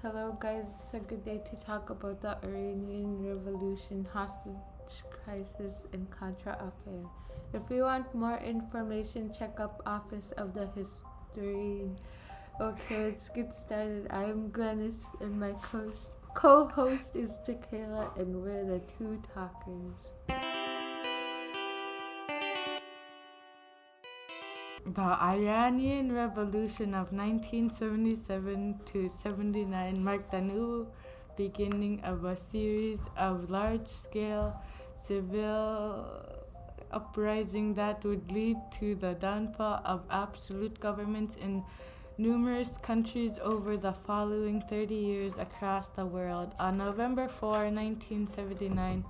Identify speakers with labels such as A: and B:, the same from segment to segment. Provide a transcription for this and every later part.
A: Hello, guys. It's a good day to talk about the Iranian Revolution, hostage crisis, and Contra affair. If you want more information, check up Office of the Historian. Okay, let's get started. I'm Glennis, and my co-host is Jakayla, and we're the two talkers. The Iranian Revolution of 1977 to 79 marked a new beginning of a series of large-scale civil uprisings that would lead to the downfall of absolute governments in numerous countries over the following 30 years across the world. On November 4, 1979,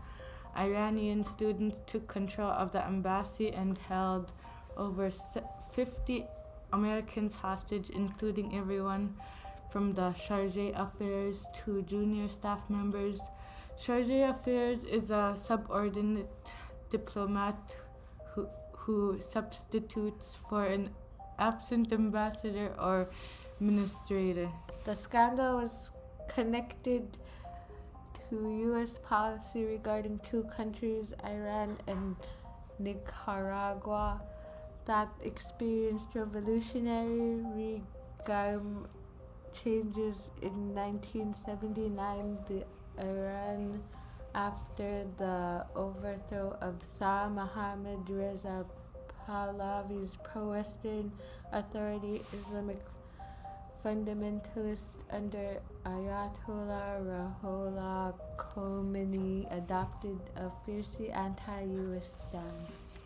A: Iranian students took control of the embassy and held over 50 Americans hostage, including everyone from the Charge Affairs to junior staff members. Charge Affairs is a subordinate diplomat who substitutes for an absent ambassador or administrator. The scandal was connected to U.S. policy regarding two countries, Iran and Nicaragua, that experienced revolutionary regime changes in 1979. The Iran, after the overthrow of Shah Mohammad Reza Pahlavi's pro-Western authority, Islamic fundamentalists under Ayatollah Ruhollah Khomeini adopted a fiercely anti-U.S. stance.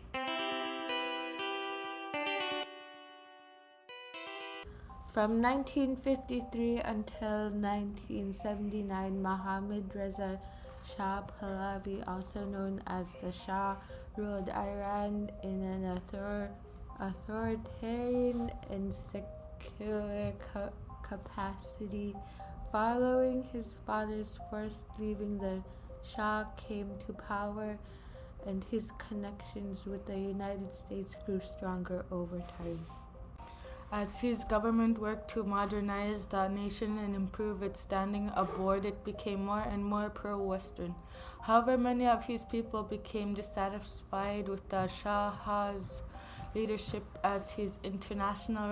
A: From 1953 until 1979, Mohammad Reza Shah Pahlavi, also known as the Shah, ruled Iran in an authoritarian and secular capacity. Following his father's forced leaving, the Shah came to power, and his connections with the United States grew stronger over time. As his government worked to modernize the nation and improve its standing abroad, it became more and more pro-Western. However, many of his people became dissatisfied with the Shah's leadership as his international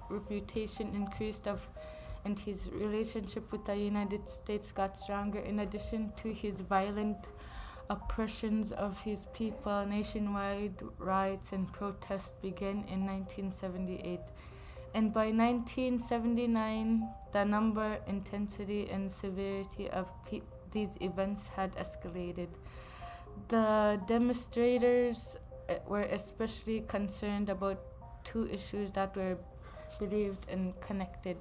A: reputation increased and his relationship with the United States got stronger. In addition to his violent oppressions of his people, nationwide riots and protests began in 1978. And by 1979, the number, intensity, and severity of these events had escalated. The demonstrators were especially concerned about two issues that were believed and connected.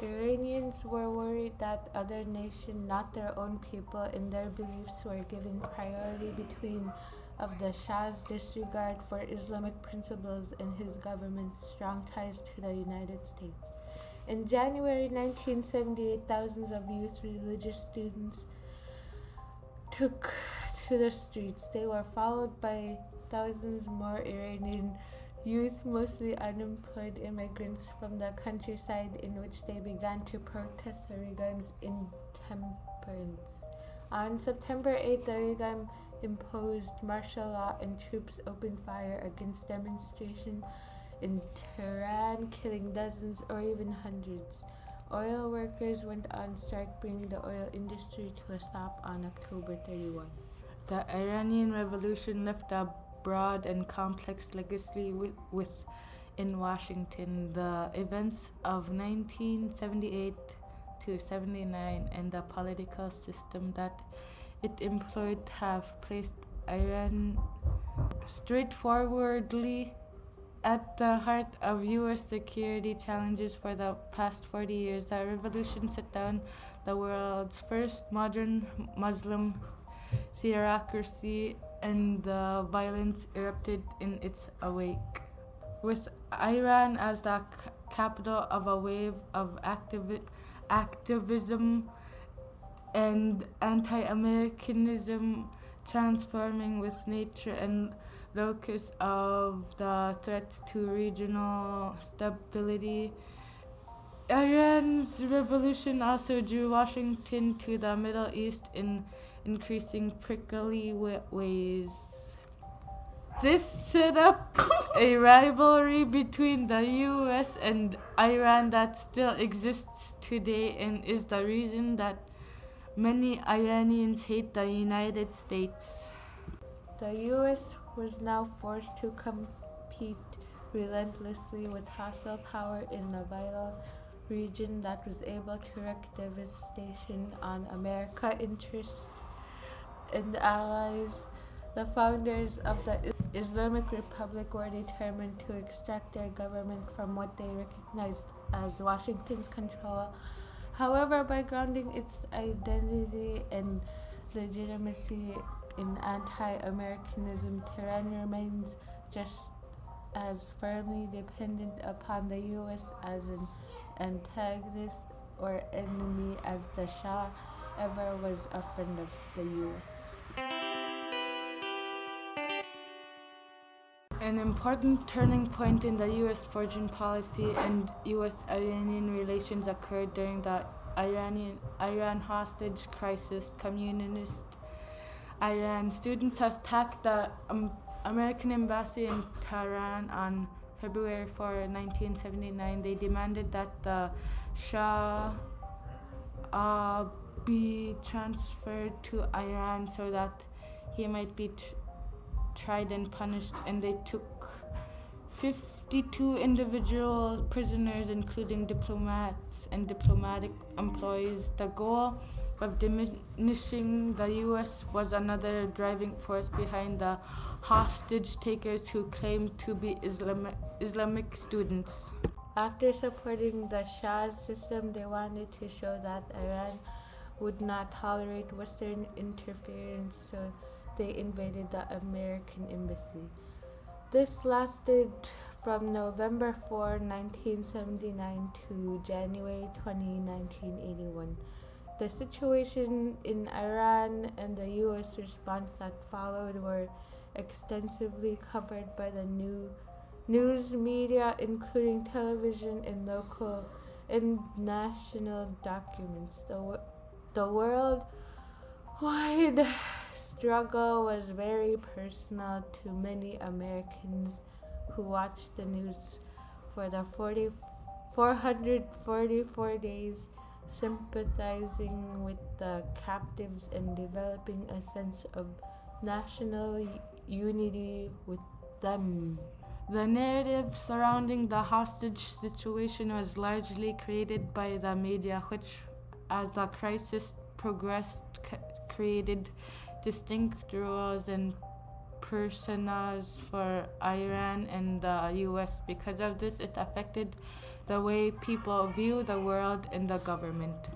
A: Iranians were worried that other nations, not their own people, in their beliefs were given priority between of the Shah's disregard for Islamic principles and his government's strong ties to the United States. In January 1978, thousands of youth religious students took to the streets. They were followed by thousands more Iranian youth, mostly unemployed immigrants from the countryside, in which they began to protest the regime's intemperance. On September 8th, the regime imposed martial law and troops opened fire against demonstrations in Tehran, killing dozens or even hundreds. Oil workers went on strike, bringing the oil industry to a stop on October 31. The Iranian Revolution left a broad and complex legacy in Washington. The events of 1978 to 79 and the political system that it employed have placed Iran straightforwardly at the heart of U.S. security challenges for the past 40 years. The revolution set down the world's first modern Muslim theocracy, and the violence erupted in its wake. With Iran as the capital of a wave of activism and anti-Americanism transforming with nature and locus of the threats to regional stability,
B: Iran's revolution also drew Washington to the Middle East in increasing prickly ways. This set up a rivalry between the US and Iran that still exists today and is the reason that many Iranians hate the United States.
A: The US was now forced to compete relentlessly with hostile power in a vital region that was able to wreak devastation on American interests and allies. The founders of the Islamic Republic were determined to extract their government from what they recognized as Washington's control. However, by grounding its identity and legitimacy in anti-Americanism, Tehran remains just as firmly dependent upon the U.S. as an antagonist or enemy as the Shah ever was a friend of the U.S.
B: An important turning point in the U.S. foreign policy and U.S.-Iranian relations occurred during the Iran hostage crisis. Communist Iran students attacked the American embassy in Tehran on February 4, 1979. They demanded that the Shah be transferred to Iran so that he might be tried and punished, and they took 52 individual prisoners, including diplomats and diplomatic employees. The goal of diminishing the U.S. was another driving force behind the hostage takers who claimed to be Islamic students.
A: After supporting the Shah's system, they wanted to show that Iran would not tolerate Western interference, so they invaded the American embassy. This lasted from November 4, 1979 to January 20, 1981. The situation in Iran and the U.S. response that followed were extensively covered by the news media, including television and local and national documents. The worldwide struggle was very personal to many Americans who watched the news for the 444 days, sympathizing with the captives and developing a sense of national unity with them.
B: The narrative surrounding the hostage situation was largely created by the media, which, as the crisis progressed, created distinct roles and personas for Iran and the US. Because of this, it affected the way people view the world and the government.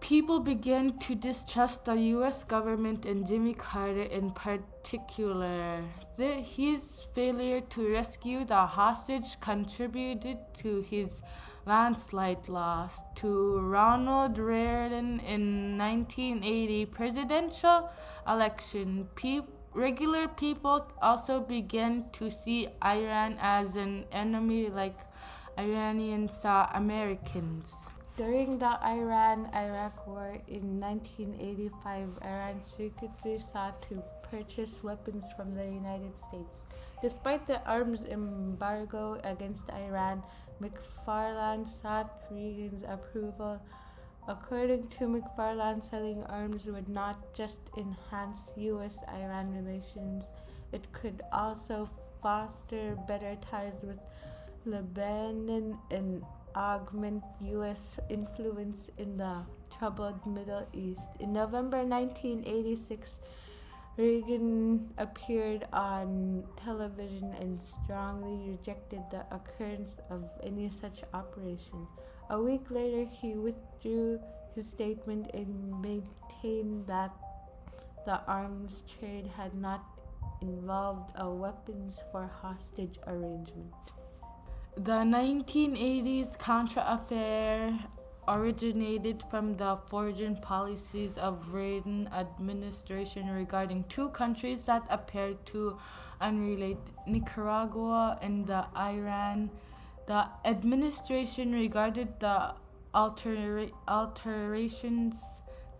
B: People began to distrust the U.S. government and Jimmy Carter in particular. His failure to rescue the hostage contributed to his landslide loss to Ronald Reagan in 1980 presidential election. Regular people also began to see Iran as an enemy like Iranians saw Americans.
A: During the Iran-Iraq War in 1985, Iran secretly sought to purchase weapons from the United States. Despite the arms embargo against Iran, McFarland sought Reagan's approval. According to McFarland, selling arms would not just enhance U.S.-Iran relations, it could also foster better ties with Lebanon and augment U.S. influence in the troubled Middle East. In November 1986, Reagan appeared on television and strongly rejected the occurrence of any such operation. A week later, he withdrew his statement and maintained that the arms trade had not involved a weapons for hostage arrangement.
B: The 1980s Contra affair originated from the foreign policies of Reagan administration regarding two countries that appeared to unrelate, Nicaragua and Iran. The administration regarded the alterations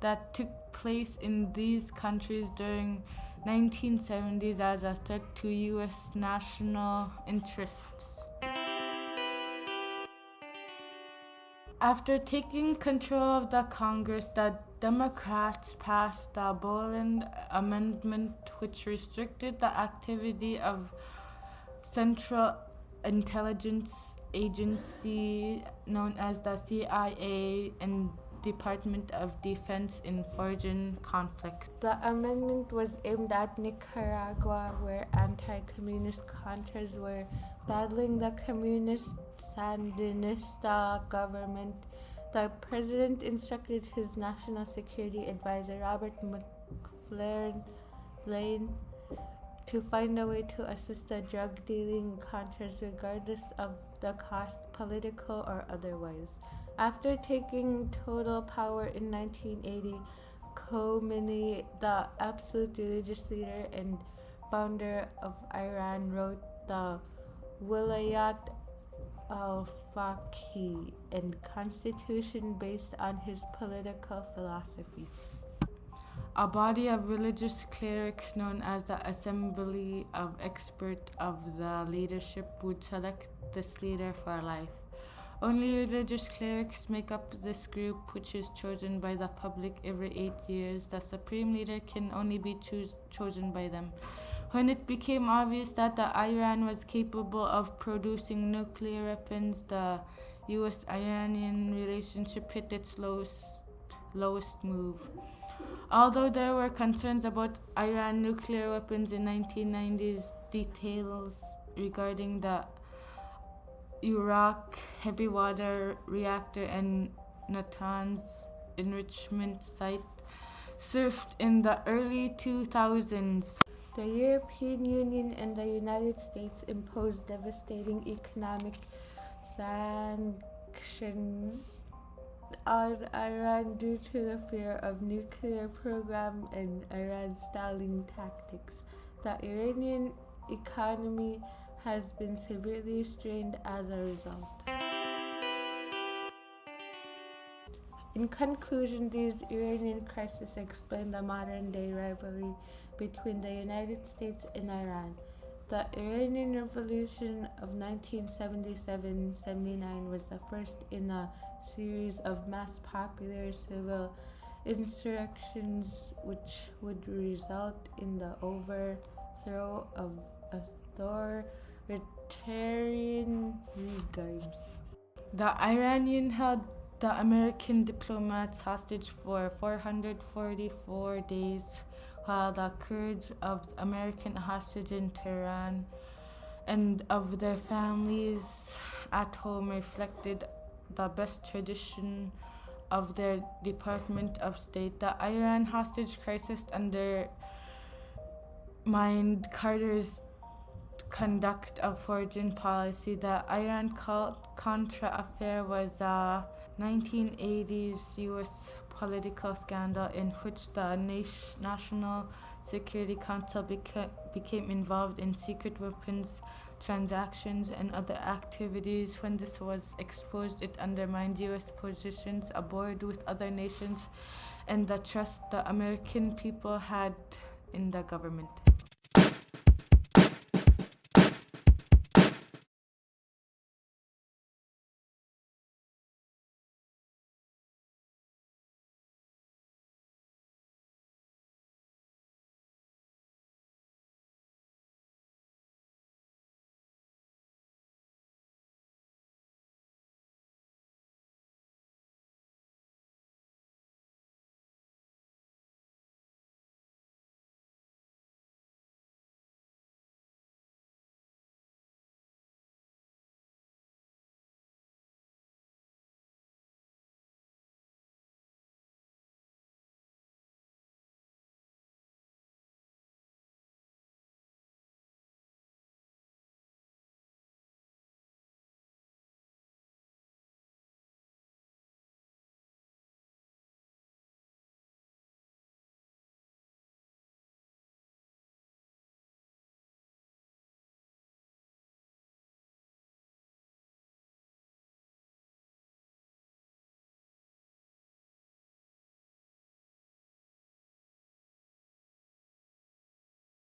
B: that took place in these countries during 1970s as a threat to U.S. national interests. After taking control of the Congress, the Democrats passed the Boland Amendment, which restricted the activity of Central Intelligence Agency known as the CIA and Department of Defense in foreign conflicts.
A: The amendment was aimed at Nicaragua, where anti-communist Contras were battling the communist Sandinista government. The president instructed his national security advisor, Robert McFarlane, to find a way to assist the drug-dealing Contras regardless of the cost, political or otherwise. After taking total power in 1980, Khomeini, the absolute religious leader and founder of Iran, wrote the Wilayat al-Faqih and constitution based on his political philosophy.
B: A body of religious clerics known as the Assembly of Experts of the Leadership would select this leader for life. Only religious clerics make up this group, which is chosen by the public every 8 years. The supreme leader can only be chosen by them. When it became obvious that Iran was capable of producing nuclear weapons, the U.S.-Iranian relationship hit its lowest move. Although there were concerns about Iran nuclear weapons in 1990s, details regarding the Iraq heavy water reactor and Natanz enrichment site surfaced in the early 2000s.
A: The European Union and the United States imposed devastating economic sanctions on Iran due to the fear of nuclear program and Iran's stalling tactics. The Iranian economy has been severely strained as a result. In conclusion, these Iranian crises explain the modern-day rivalry between the United States and Iran. The Iranian Revolution of 1977-79 was the first in a series of mass popular civil insurrections which would result in the overthrow of authoritarian regimes.
B: The Iranian held the American diplomats hostage for 444 days, while the courage of American hostages in Tehran and of their families at home reflected the best tradition of their Department of State. The Iran hostage crisis undermined Carter's conduct of foreign policy. The Iran Contra affair was a 1980s U.S. political scandal in which the National Security Council became involved in secret weapons transactions and other activities. When this was exposed, it undermined U.S. positions aboard with other nations and the trust the American people had in the government.